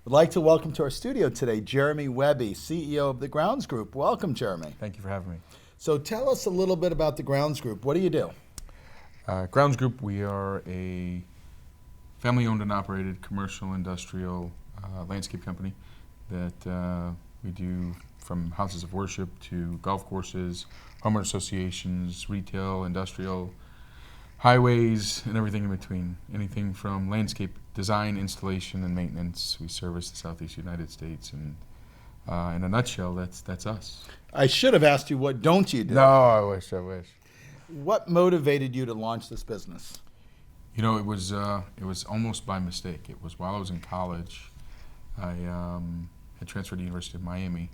I'd like to welcome to our studio today Jeremy Wehby, CEO of the Grounds Group. Welcome, Jeremy. Thank you for having me. So tell us a little bit about the Grounds Group. What do you do? Grounds Group, we are a family-owned and operated commercial industrial landscape company that we do from houses of worship to golf courses, homeowner associations, retail, industrial, highways, and everything in between. Anything from landscape design, installation, and maintenance. We service the Southeast United States, and in a nutshell, that's us. I should have asked you, what don't you do? No, I wish. What motivated you to launch this business? You know, it was almost by mistake. It was while I was in college. I had transferred to the University of Miami,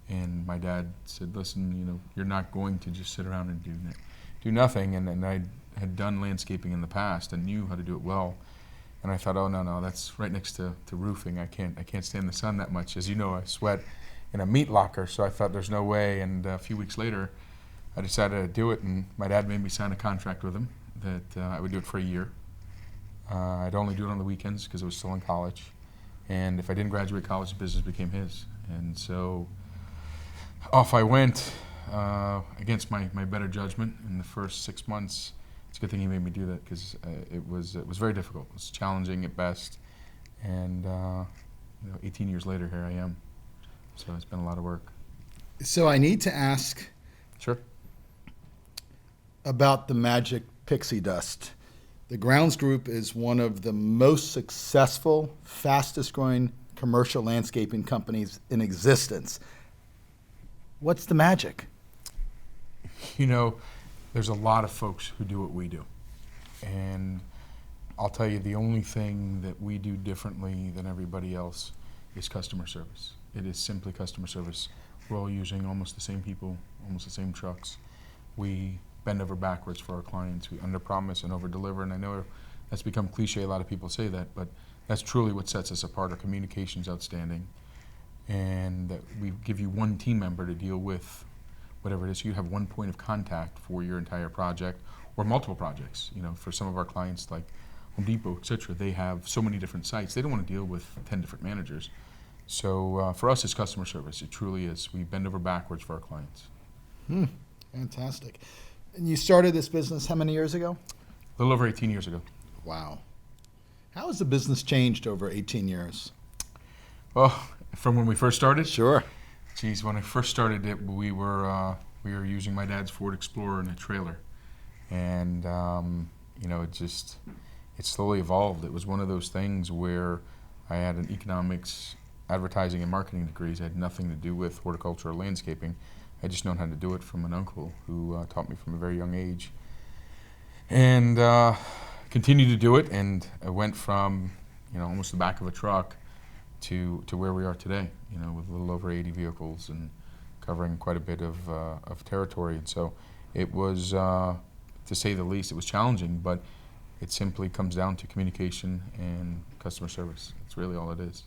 and my dad said, "Listen, you know, you're not going to just sit around and do nothing." And I had done landscaping in the past and knew how to do it well. And I thought, oh no, that's right next to roofing. I can't stand the sun that much. As you know, I sweat in a meat locker, so I thought there's no way. And a few weeks later, I decided to do it, and my dad made me sign a contract with him that I would do it for a year. I'd only do it on the weekends because I was still in college. And if I didn't graduate college, the business became his. And so off I went against my better judgment in the first 6 months. It's a good thing he made me do that because it was very difficult. It was challenging at best. And 18 years later, here I am. So it's been a lot of work. So I need to ask Sure. about the magic pixie dust. The Grounds Group is one of the most successful, fastest growing commercial landscaping companies in existence. What's the magic? You know, there's a lot of folks who do what we do. And I'll tell you, the only thing that we do differently than everybody else is customer service. It is simply customer service. We're all using almost the same people, almost the same trucks. We bend over backwards for our clients. We underpromise and overdeliver. And I know that's become cliche. A lot of people say that, but that's truly what sets us apart. Our communication's outstanding. And that we give you one team member to deal with whatever it is. You have one point of contact for your entire project or multiple projects. You know, for some of our clients like Home Depot, et cetera, they have so many different sites. They don't want to deal with 10 different managers. So for us, it's customer service. It truly is. We bend over backwards for our clients. Fantastic. And you started this business how many years ago? A little over 18 years ago. Wow. How has the business changed over 18 years? Well, from when we first started? Sure. Geez, when I first started it, we were using my dad's Ford Explorer in a trailer. And, it slowly evolved. It was one of those things where I had an economics, advertising, and marketing degrees. I had nothing to do with horticulture or landscaping. I just known how to do it from an uncle who taught me from a very young age. And continued to do it, and I went from, almost the back of a truck to where we are today, with a little over 80 vehicles and covering quite a bit of territory. And so it was, to say the least, it was challenging, but it simply comes down to communication and customer service. That's really all it is.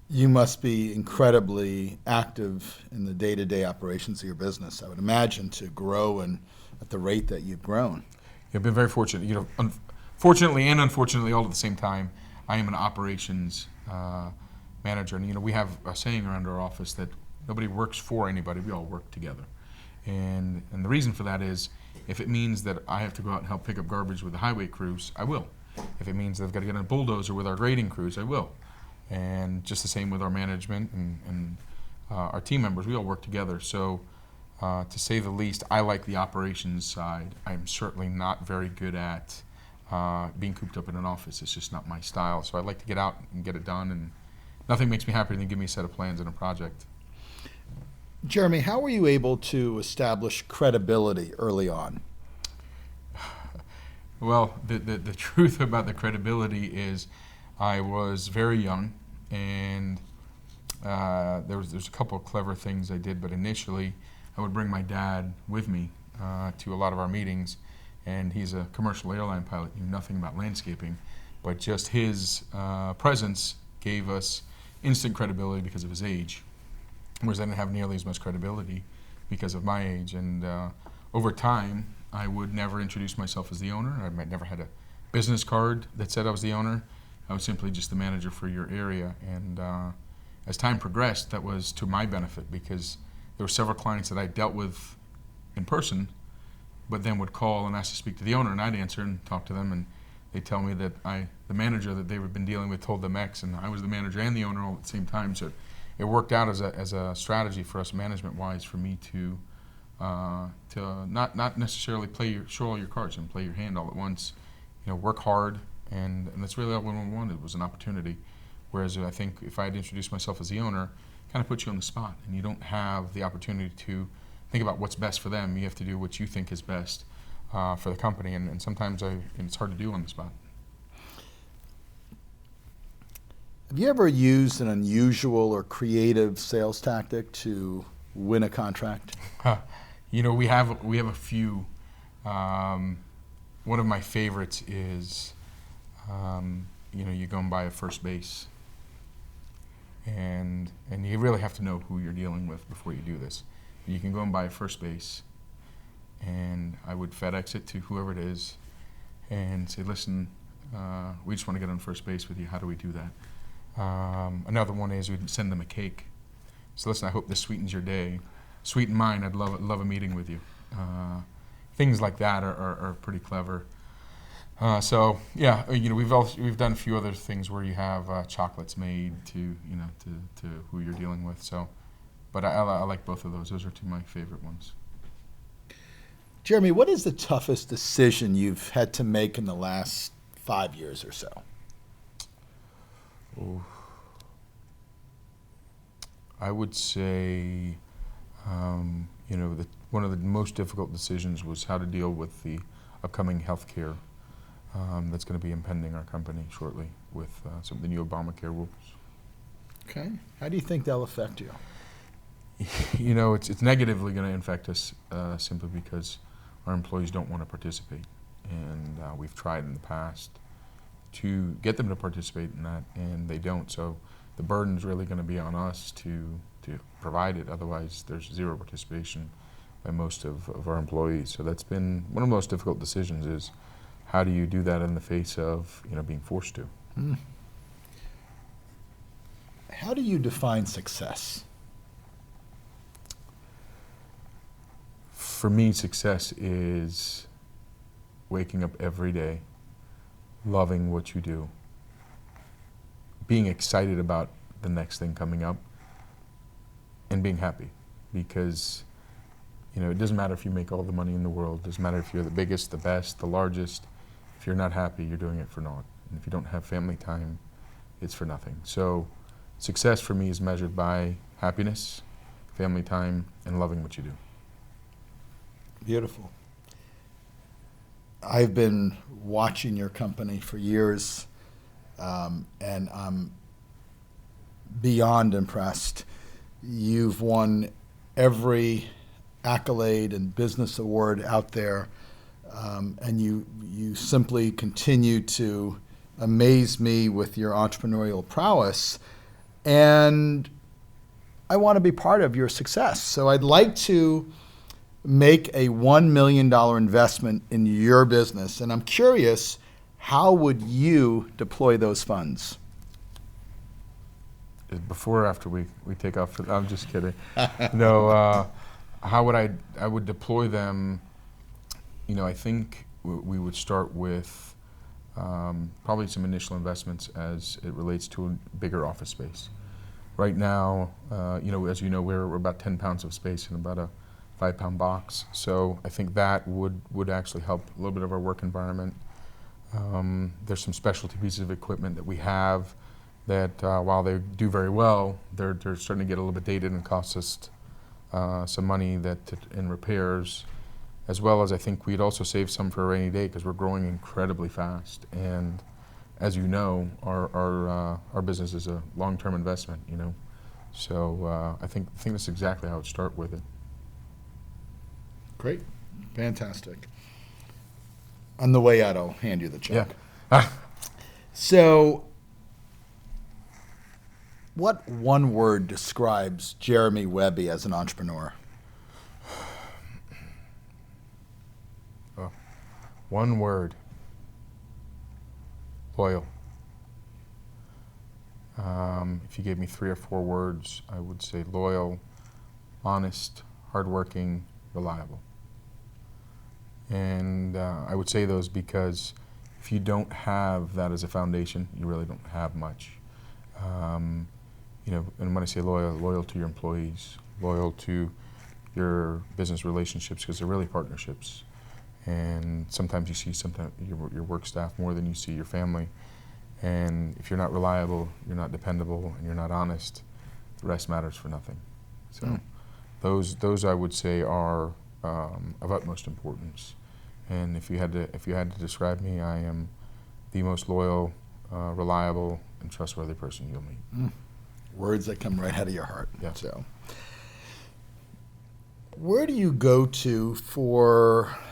You must be incredibly active in the day-to-day operations of your business, I would imagine, to grow and at the rate that you've grown. I've been very fortunate. Fortunately and unfortunately all at the same time, I am an operations manager. And, we have a saying around our office that nobody works for anybody, we all work together. And the reason for that is, if it means that I have to go out and help pick up garbage with the highway crews, I will. If it means that I've got to get on a bulldozer with our grading crews, I will. And just the same with our management and our team members, we all work together. So to say the least, I like the operations side. I'm certainly not very good at being cooped up in an office. It's just not my style. So I like to get out and get it done, and nothing makes me happier than give me a set of plans and a project. Jeremy, how were you able to establish credibility early on? Well, the truth about the credibility is I was very young, and there's a couple of clever things I did, but initially I would bring my dad with me to a lot of our meetings, and he's a commercial airline pilot, knew nothing about landscaping, but just his presence gave us instant credibility because of his age, whereas I didn't have nearly as much credibility because of my age. And over time, I would never introduce myself as the owner. I might never had a business card that said I was the owner. I was simply just the manager for your area. And as time progressed, that was to my benefit because there were several clients that I dealt with in person, but then would call and ask to speak to the owner, and I'd answer and talk to them, and they'd tell me that the manager that they've been dealing with told them X, and I was the manager and the owner all at the same time. So it worked out as a strategy for us management-wise for me to not necessarily show all your cards and play your hand all at once. Work hard, and that's really all one wanted was an opportunity. Whereas I think if I had introduced myself as the owner, kind of put you on the spot, and you don't have the opportunity to think about what's best for them. You have to do what you think is best for the company, and sometimes it's hard to do on the spot. Have you ever used an unusual or creative sales tactic to win a contract? We have a few. One of my favorites is, you go and buy a first base, and you really have to know who you're dealing with before you do this. You can go and buy a first base, and I would FedEx it to whoever it is, and say, listen, we just want to get on first base with you. How do we do that? Another one is we'd send them a cake. So listen, I hope this sweetens your day. Sweeten mine. I'd love a meeting with you. Things like that are pretty clever. So yeah, we've done a few other things where you have chocolates made to who you're dealing with. So, but I like both of those. Those are two of my favorite ones. Jeremy, what is the toughest decision you've had to make in the last 5 years or so? Oh, I would say, one of the most difficult decisions was how to deal with the upcoming health care that's going to be impending our company shortly with some of the new Obamacare rules. Okay. How do you think they'll affect you? It's negatively going to affect us simply because our employees don't want to participate. And we've tried in the past to get them to participate in that, and they don't. So the burden is really going to be on us to provide it. Otherwise, there's zero participation by most of our employees. So that's been one of the most difficult decisions is how do you do that in the face of being forced to? Mm. How do you define success? For me, success is waking up every day, loving what you do, being excited about the next thing coming up, and being happy. Because it doesn't matter if you make all the money in the world, it doesn't matter if you're the biggest, the best, the largest. If you're not happy, you're doing it for naught. And if you don't have family time, it's for nothing. So success for me is measured by happiness, family time, and loving what you do. Beautiful. I've been watching your company for years, and I'm beyond impressed. You've won every accolade and business award out there, and you simply continue to amaze me with your entrepreneurial prowess, and I want to be part of your success. So I'd like to make a $1 million investment in your business, and I'm curious, how would you deploy those funds? Before or after we take off? I'm just kidding. No, how would I would deploy them? I think we would start with probably some initial investments as it relates to a bigger office space. Right now, as you know, we're about 10 pounds of space in about a 5-pound box. So I think that would actually help a little bit of our work environment. There's some specialty pieces of equipment that we have that while they do very well, they're starting to get a little bit dated and cost us some money in repairs, as well as I think we'd also save some for a rainy day because we're growing incredibly fast. And as you know, our business is a long-term investment. So I think that's exactly how I'd start with it. Great. Fantastic. On the way out, I'll hand you the check. Yeah. So, what one word describes Jeremy Wehby as an entrepreneur? One word. Loyal. If you gave me 3 or 4 words, I would say loyal, honest, hardworking, reliable. And I would say those because if you don't have that as a foundation, you really don't have much. And when I say loyal, loyal to your employees, loyal to your business relationships, because they're really partnerships. And sometimes you see your work staff more than you see your family. And if you're not reliable, you're not dependable, and you're not honest, the rest matters for nothing. So those I would say are of utmost importance. And if you had to describe me, I am the most loyal, reliable, and trustworthy person you'll meet. Words that come right out of your heart. Yeah. So, where do you go to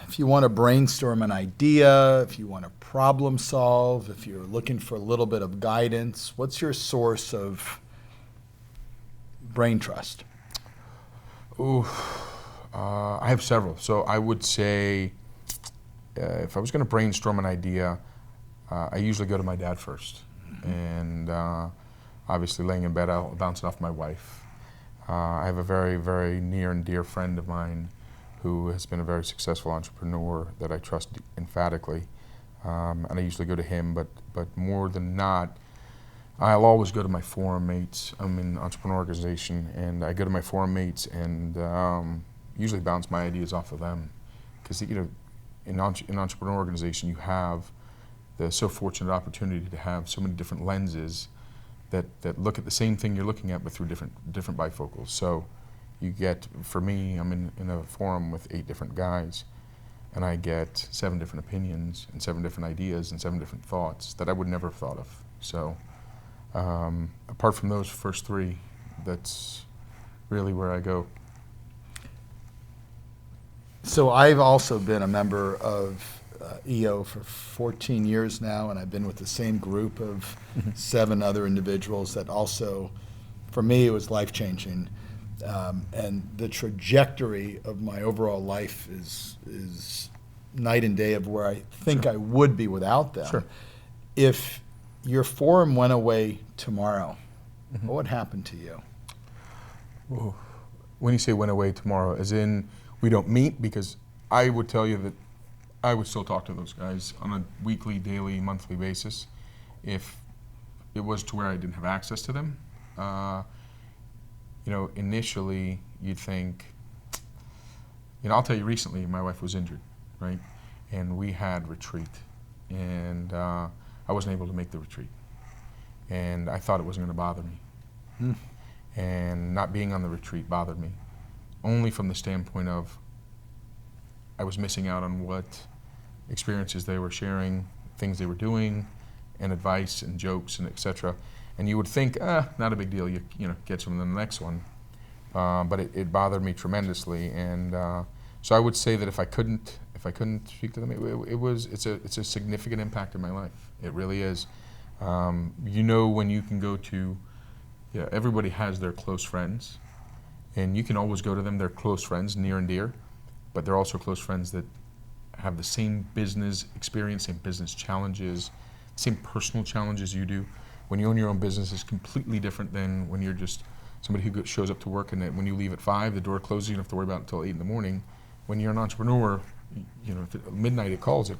if you want to brainstorm an idea, if you want to problem solve, if you're looking for a little bit of guidance? What's your source of brain trust? I have several. So I would say if I was going to brainstorm an idea, I usually go to my dad first. And obviously laying in bed, I'll bounce it off my wife. I have a very, very near and dear friend of mine who has been a very successful entrepreneur that I trust emphatically. And I usually go to him, but more than not, I'll always go to my forum mates. I'm in an entrepreneur organization, and I go to my forum mates and usually bounce my ideas off of them. Because in an entrepreneur organization, you have the so fortunate opportunity to have so many different lenses that look at the same thing you're looking at, but through different bifocals. So you get, for me, I'm in a forum with 8 different guys, and I get 7 different opinions and 7 different ideas and 7 different thoughts that I would never have thought of. So apart from those first 3, that's really where I go. So I've also been a member of EO for 14 years now, and I've been with the same group of 7 other individuals that also, for me, it was life-changing. And the trajectory of my overall life is night and day of where I think I would be without them. Sure. If your forum went away tomorrow, what would happen to you? Ooh. When you say went away tomorrow, as in we don't meet, because I would tell you that I would still talk to those guys on a weekly, daily, monthly basis if it was to where I didn't have access to them. Initially you'd think, I'll tell you, recently my wife was injured, right? And we had retreat, and I wasn't able to make the retreat. And I thought it wasn't going to bother me. And not being on the retreat bothered me, only from the standpoint of I was missing out on what experiences they were sharing, things they were doing, and advice and jokes and etc. And you would think, not a big deal, you get them in the next one. But it bothered me tremendously, and so I would say that if I couldn't speak to them, it's a significant impact in my life. It really is. When you can go to, everybody has their close friends, and you can always go to them. They're close friends, near and dear, but they're also close friends that have the same business experience, same business challenges, same personal challenges you do. When you own your own business, it's completely different than when you're just somebody who shows up to work, and when you leave at 5, the door closes, you don't have to worry about it until 8 in the morning. When you're an entrepreneur, if at midnight it calls.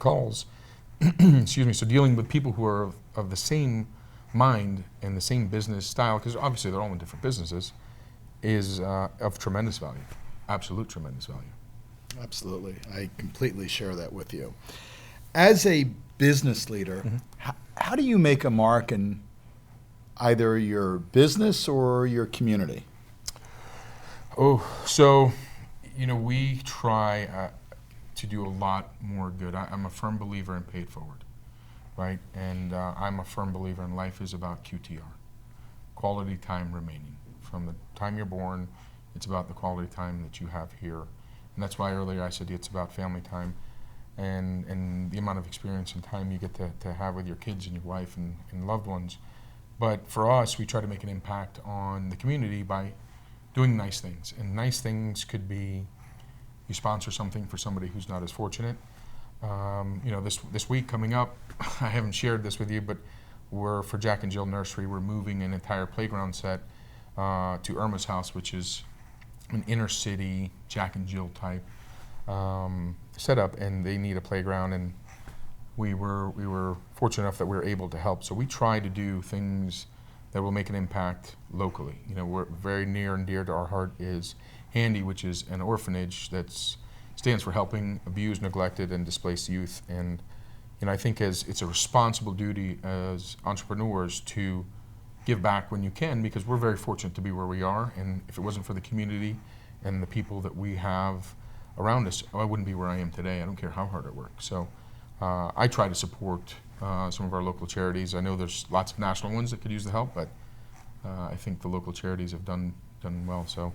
Excuse me. So dealing with people who are of the same mind and the same business style, because obviously they're all in different businesses, is of tremendous value, absolute tremendous value. Absolutely. I completely share that with you. As a business leader, how do you make a mark in either your business or your community? So we try to do a lot more good. I'm a firm believer in pay it forward, right? And I'm a firm believer in life is about QTR, quality time remaining. From the time you're born, it's about the quality time that you have here. And that's why earlier I said it's about family time and the amount of experience and time you get to have with your kids and your wife and loved ones. But for us, we try to make an impact on the community by doing nice things. And nice things could be you sponsor something for somebody who's not as fortunate. This week coming up, I haven't shared this with you, but for Jack and Jill Nursery, we're moving an entire playground set to Irma's house, which is an inner city Jack and Jill type setup, and they need a playground, and we were fortunate enough that we were able to help. So we try to do things that will make an impact locally. You know, we're very near and dear to our heart is Handy, which is an orphanage that stands for helping abused, neglected, and displaced youth. And I think it's a responsible duty as entrepreneurs to give back when you can, because we're very fortunate to be where we are. And if it wasn't for the community and the people that we have around us, I wouldn't be where I am today. I don't care how hard I work. So I try to support some of our local charities. I know there's lots of national ones that could use the help, but I think the local charities have done well. So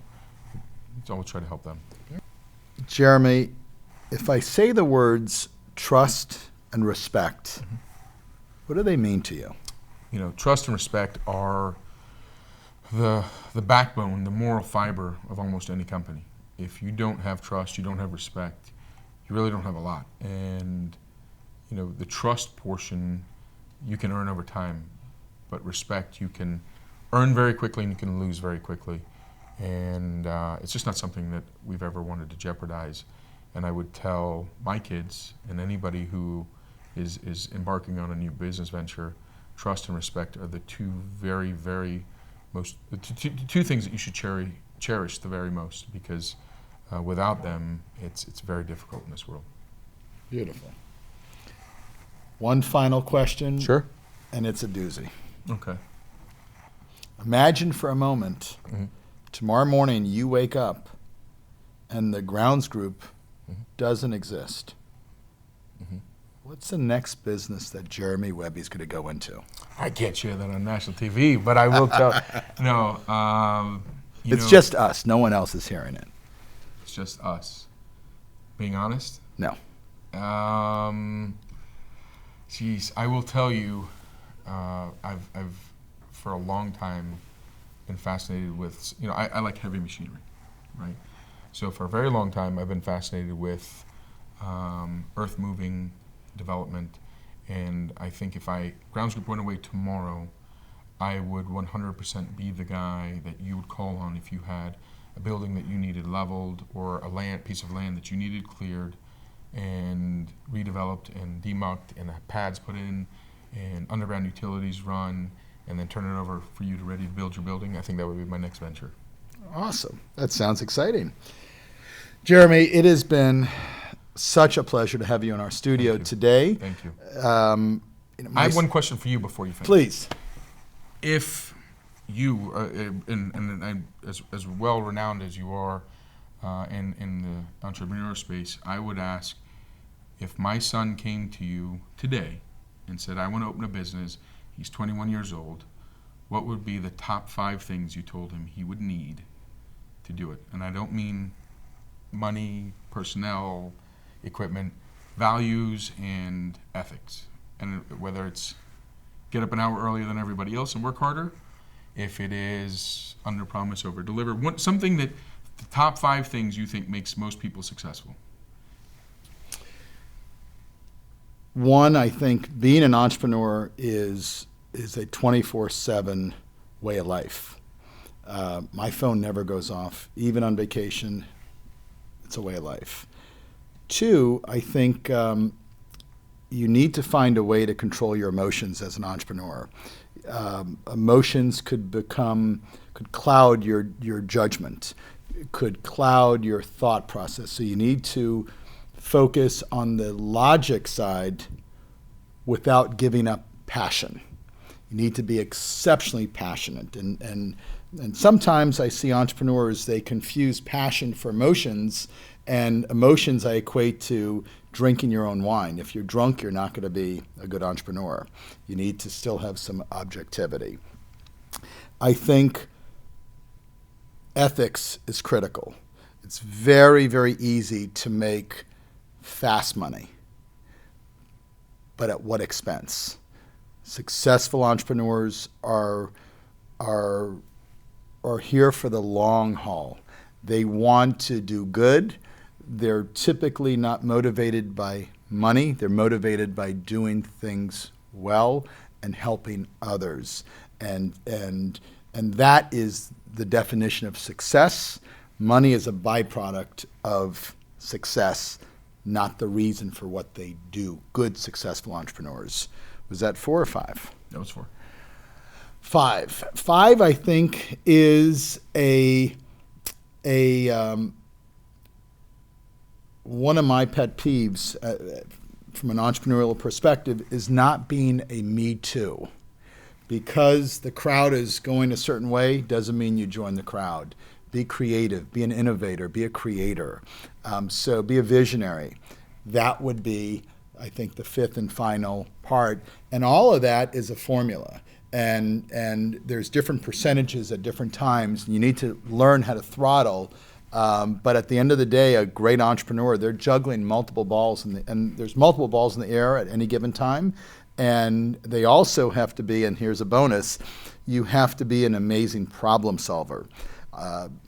it's always try to help them. Jeremy, if I say the words trust and respect, what do they mean to you? You know, trust and respect are the backbone, the moral fiber of almost any company. If you don't have trust, you don't have respect, you really don't have a lot. And you know, the trust portion you can earn over time, but respect you can earn very quickly and you can lose very quickly. And it's just not something that we've ever wanted to jeopardize. And I would tell my kids and anybody who is embarking on a new business venture, trust and respect are the two very, very most, two things that you should cherish the very most, because without them, it's very difficult in this world. Beautiful. One final question. Sure. And it's a doozy. Okay. Imagine for a moment, tomorrow morning you wake up and the grounds group doesn't exist. What's the next business that Jeremy Wehby's going to go into? I can't share that on national TV, but I will tell. No. It's just us. No one else is hearing it. It's just us. Being honest? No. Geez, I will tell you, I've for a long time been fascinated with, I like heavy machinery, right? So for a very long time, I've been fascinated with earth moving development, and I think if grounds group went away tomorrow, I would 100% be the guy that you would call on if you had a building that you needed leveled, or a piece of land that you needed cleared and redeveloped and demucked and pads put in and underground utilities run, and then turn it over for you to ready to build your building. I think that would be my next venture. Awesome. That sounds exciting. Jeremy, it has been such a pleasure to have you in our studio today. Thank you. I have one question for you before you finish. Please. If you, and as well renowned as you are in the entrepreneur space, I would ask, if my son came to you today and said, I want to open a business, he's 21 years old, what would be the top 5 things you told him he would need to do it? And I don't mean money, personnel, equipment, values and ethics. And whether it's get up an hour earlier than everybody else and work harder, if it is under promise, over deliver, something that the top 5 things you think makes most people successful. One, I think being an entrepreneur is a 24/7 way of life. My phone never goes off, even on vacation. It's a way of life. 2, I think you need to find a way to control your emotions as an entrepreneur. Emotions could cloud your judgment, could cloud your thought process. So you need to focus on the logic side without giving up passion. You need to be exceptionally passionate. And sometimes I see entrepreneurs, they confuse passion for emotions, and emotions I equate to drinking your own wine. If you're drunk, you're not going to be a good entrepreneur. You need to still have some objectivity. I think ethics is critical. It's very, very easy to make fast money, but at what expense? Successful entrepreneurs are here for the long haul. They want to do good. They're typically not motivated by money. They're motivated by doing things well and helping others. And that is the definition of success. Money is a byproduct of success, not the reason for what they do. Good, successful entrepreneurs. Was that 4 or 5? That was 4. 5. 5, I think, is one of my pet peeves from an entrepreneurial perspective is not being a me too. Because the crowd is going a certain way doesn't mean you join the crowd. Be creative, be an innovator, be a creator. So be a visionary. That would be, I think, the 5th and final part. And all of that is a formula. And there's different percentages at different times. You need to learn how to throttle. But at the end of the day, a great entrepreneur, they're juggling multiple balls, and there's multiple balls in the air at any given time. And they also have to be, and here's a bonus, you have to be an amazing problem solver.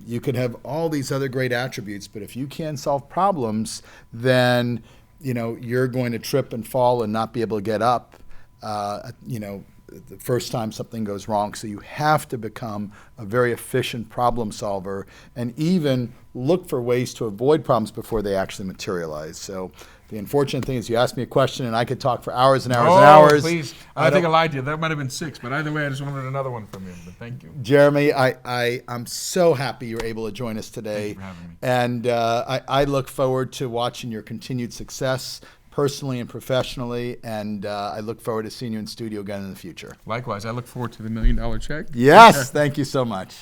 You could have all these other great attributes, but if you can't solve problems, then you're going to trip and fall and not be able to get up. The first time something goes wrong. So you have to become a very efficient problem solver and even look for ways to avoid problems before they actually materialize. So the unfortunate thing is you asked me a question and I could talk for hours and hours and hours. Please. I think I lied to you. That might have been 6, but either way, I just wanted another one from you. But thank you. Jeremy, I'm so happy you're able to join us today. Thank you for having me. And I look forward to watching your continued success, personally and professionally, and I look forward to seeing you in studio again in the future. Likewise, I look forward to the $1 million check. Yes, thank you so much.